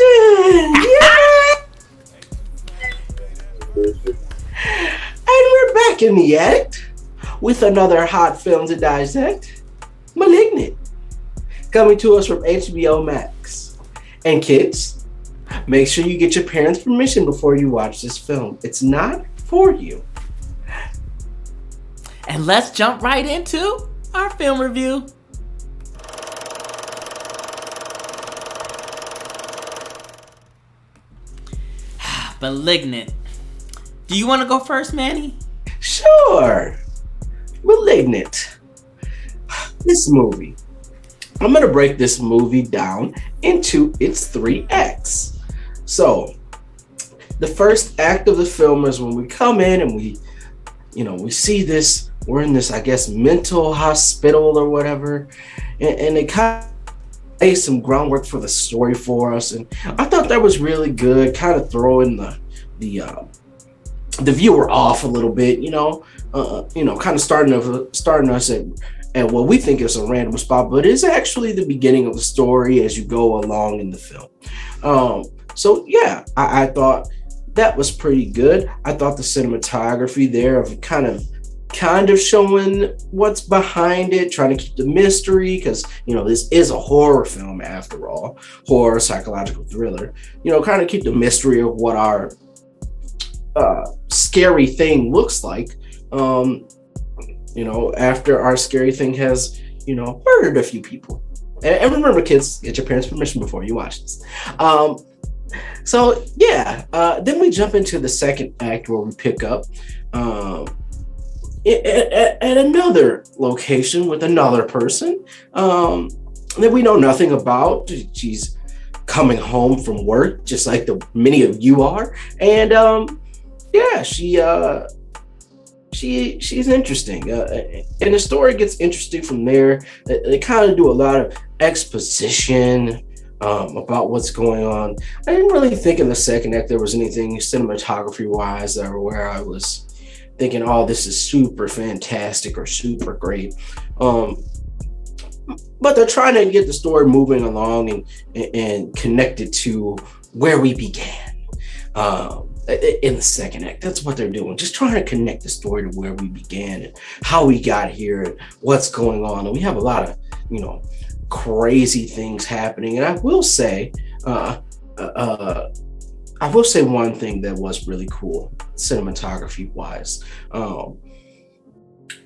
Yeah! And we're back in the act with another hot film to dissect, Malignant, coming to us from HBO Max. And kids, make sure you get your parents' permission before you watch this film. It's not for you. And let's jump right into our film review. Malignant. Do you want to go first, Manny? Sure. Malignant. This movie. I'm going to break this movie down into its 3 acts. So, the first act of the film is when we come in and we see this, we're in this, I guess, mental hospital or whatever, and they kind of lay some groundwork for the story for us, and I thought that was really good, kind of throwing the viewer off a little bit, kind of starting us at what we think is a random spot, but it's actually the beginning of the story as you go along in the film. So yeah, I thought that was pretty good. I thought the cinematography there of kind of showing what's behind it, trying to keep the mystery, because this is a horror film after all, horror psychological thriller. Kind of keep the mystery of what our scary thing looks like. After our scary thing has murdered a few people. And remember, kids, get your parents' permission before you watch this. So yeah, then we jump into the second act where we pick up at another location with another person that we know nothing about. She's coming home from work, just like many of you are, and yeah, she's interesting, and the story gets interesting from there. They kind of do a lot of exposition about what's going on. I didn't really think in the second act there was anything cinematography wise where I was thinking, oh, this is super fantastic or super great. But they're trying to get the story moving along and connect it to where we began in the second act. That's what they're doing, just trying to connect the story to where we began and how we got here and what's going on. And we have a lot of crazy things happening. And I will say one thing that was really cool cinematography wise.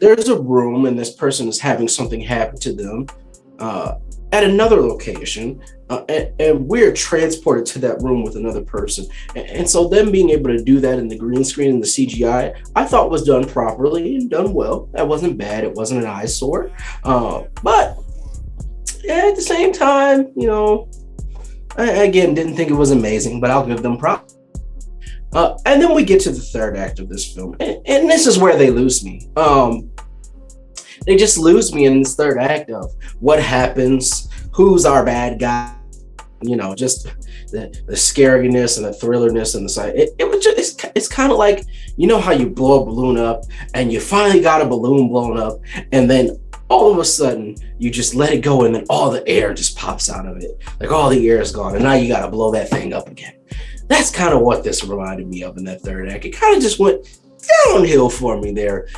There's a room and this person is having something happen to them at another location, and we're transported to that room with another person. And so them being able to do that in the green screen and the CGI, I thought was done properly and done well. That wasn't bad. It wasn't an eyesore. But at the same time, I again didn't think it was amazing, but I'll give them props. And then we get to the third act of this film, and this is where they lose me. They just lose me in this third act of what happens, who's our bad guy, just the scariness and the thrillerness and the side. It's kind of like, how you blow a balloon up and you finally got a balloon blown up, and then all of a sudden you just let it go and then all the air just pops out of it. Like all the air is gone and now you got to blow that thing up again. That's kind of what this reminded me of in that third act. It kind of just went downhill for me there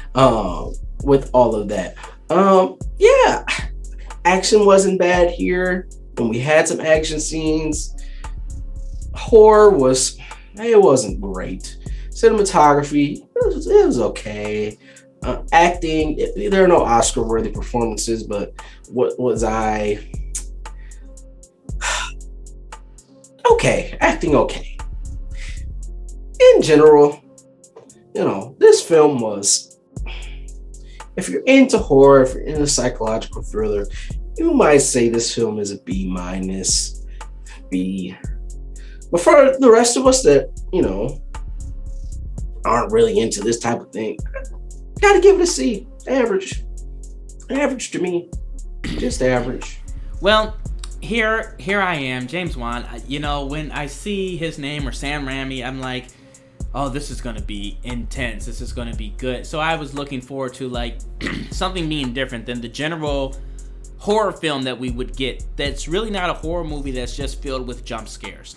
with all of that. Yeah, action wasn't bad here. When we had some action scenes, horror wasn't great. Cinematography, it was okay. Acting, there are no Oscar-worthy performances, but what was I? Okay, acting okay. In general, this film was, if you're into horror, if you're into psychological thriller, you might say this film is a B-, B. But for the rest of us that, aren't really into this type of thing, gotta give it a C. Average to me. Just average. Well, here I am, James Wan. When I see his name or Sam Raimi, I'm like, oh, this is gonna be intense. This is gonna be good. So I was looking forward to something being different than the general horror film that we would get. That's really not a horror movie. That's just filled with jump scares.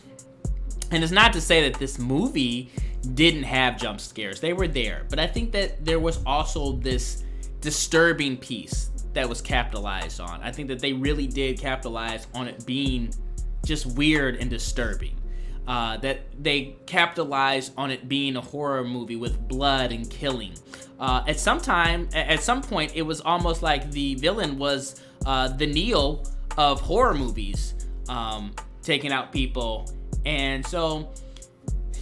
And it's not to say that this movie didn't have jump scares. They were there. But I think that there was also this disturbing piece that was capitalized on. I think that they really did capitalize on it being just weird and disturbing. That they capitalized on it being a horror movie with blood and killing. At some point, it was almost like the villain was the Neo of horror movies, taking out people. And so,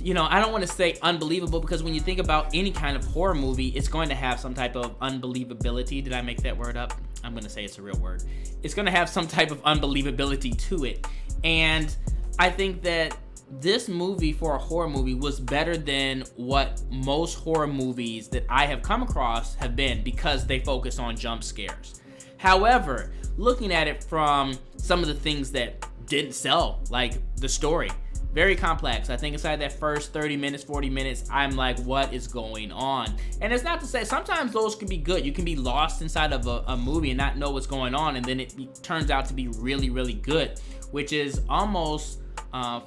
I don't want to say unbelievable, because when you think about any kind of horror movie, it's going to have some type of unbelievability. Did I make that word up? I'm going to say it's a real word. It's going to have some type of unbelievability to it. And I think that this movie, for a horror movie, was better than what most horror movies that I have come across have been, because they focus on jump scares. However, looking at it from some of the things that didn't sell, like the story, very complex. I think inside that first 30 minutes, 40 minutes, I'm like, what is going on? And it's not to say, sometimes those can be good. You can be lost inside of a movie and not know what's going on, and then it turns out to be really, really good, which is almost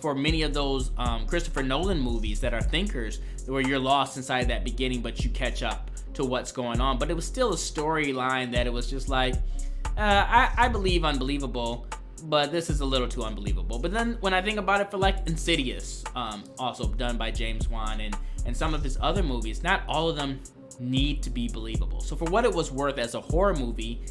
for many of those Christopher Nolan movies that are thinkers, where you're lost inside that beginning, but you catch up to what's going on. But it was still a storyline that it was just like, I believe unbelievable, but this is a little too unbelievable. But then when I think about it, for like Insidious, also done by James Wan, and some of his other movies, not all of them need to be believable. So for what it was worth as a horror movie,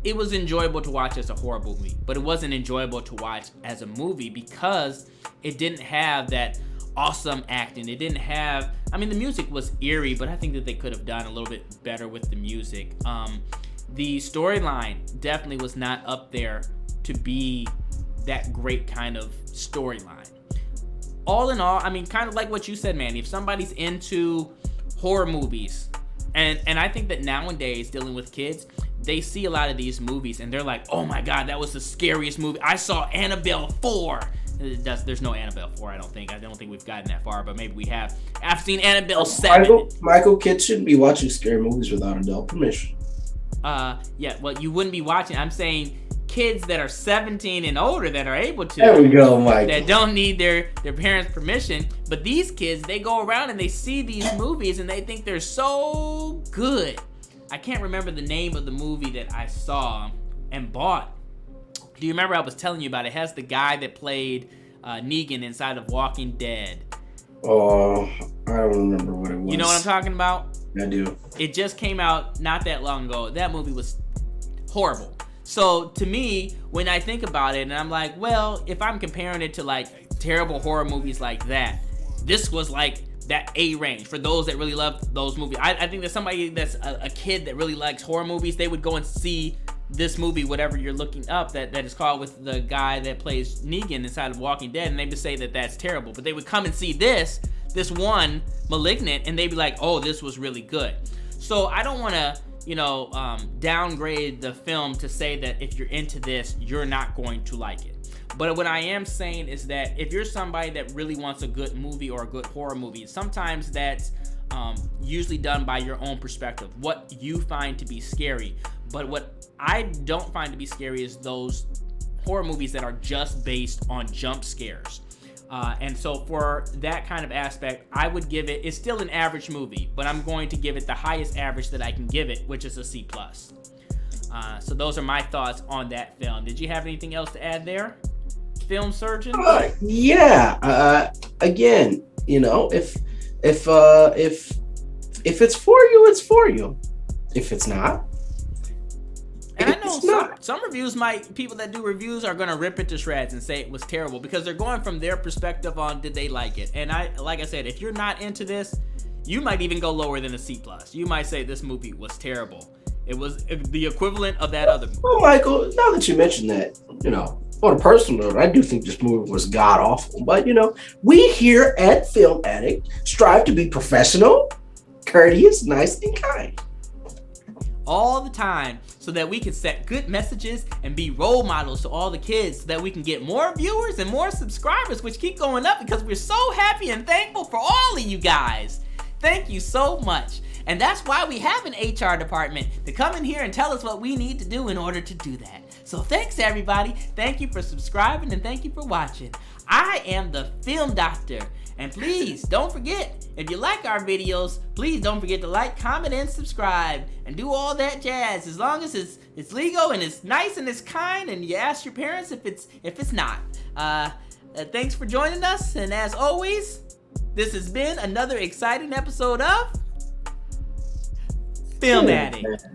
it was enjoyable to watch as a horror movie, but it wasn't enjoyable to watch as a movie because it didn't have that awesome acting. It didn't have, the music was eerie, but I think that they could have done a little bit better with the music. The storyline definitely was not up there to be that great kind of storyline. All in all, kind of like what you said, Manny, if somebody's into horror movies, and I think that nowadays, dealing with kids, they see a lot of these movies and they're like, oh my God, that was the scariest movie. I saw Annabelle 4. There's no Annabelle 4, I don't think. I don't think we've gotten that far, but maybe we have. I've seen Annabelle 7. Michael, kids shouldn't be watching scary movies without adult permission. Yeah, well, you wouldn't be watching. I'm saying kids that are 17 and older that are able to. There we go, Michael. That don't need their parents' permission. But these kids, they go around and they see these movies and they think they're so good. I can't remember the name of the movie that I saw and bought. Do you remember I was telling you about it? It has the guy that played Negan inside of Walking Dead. Oh, I don't remember what it was. You know what I'm talking about? I do. It just came out not that long ago. That movie was horrible. So to me, when I think about it, and I'm like, well, if I'm comparing it to like terrible horror movies like that, this was like that A range for those that really love those movies. I think that somebody that's a kid that really likes horror movies, they would go and see this movie, whatever you're looking up, that is called, with the guy that plays Negan inside of Walking Dead, and they would say that that's terrible. But they would come and see this one, Malignant, and they'd be like, oh, this was really good. So I don't want to, downgrade the film to say that if you're into this, you're not going to like it. But what I am saying is that if you're somebody that really wants a good movie or a good horror movie, sometimes that's usually done by your own perspective, what you find to be scary. But what I don't find to be scary is those horror movies that are just based on jump scares. And so for that kind of aspect, I would give it, it's still an average movie, but I'm going to give it the highest average that I can give it, which is a C+. So those are my thoughts on that film. Did you have anything else to add there, film surgeon? Yeah. Again, if it's for you, it's for you. If it's not, and I know some reviews people that do reviews are going to rip it to shreds and say it was terrible because they're going from their perspective on did they like it. And like I said, if you're not into this, you might even go lower than a C+. You might say this movie was terrible. It was the equivalent of that other movie. Well, Michael, now that you mentioned that, on a personal note, I do think this movie was god awful. But, we here at Film Addict strive to be professional, courteous, nice, and kind. All the time, so that we can set good messages and be role models to all the kids, so that we can get more viewers and more subscribers, which keep going up because we're so happy and thankful for all of you guys. Thank you so much. And that's why we have an HR department to come in here and tell us what we need to do in order to do that. So thanks everybody. Thank you for subscribing and thank you for watching. I am the Film Doctor. And please don't forget, if you like our videos, please don't forget to like, comment, and subscribe, and do all that jazz. As long as it's legal and it's nice and it's kind, and you ask your parents if it's not. Thanks for joining us, and as always, this has been another exciting episode of Film Addict.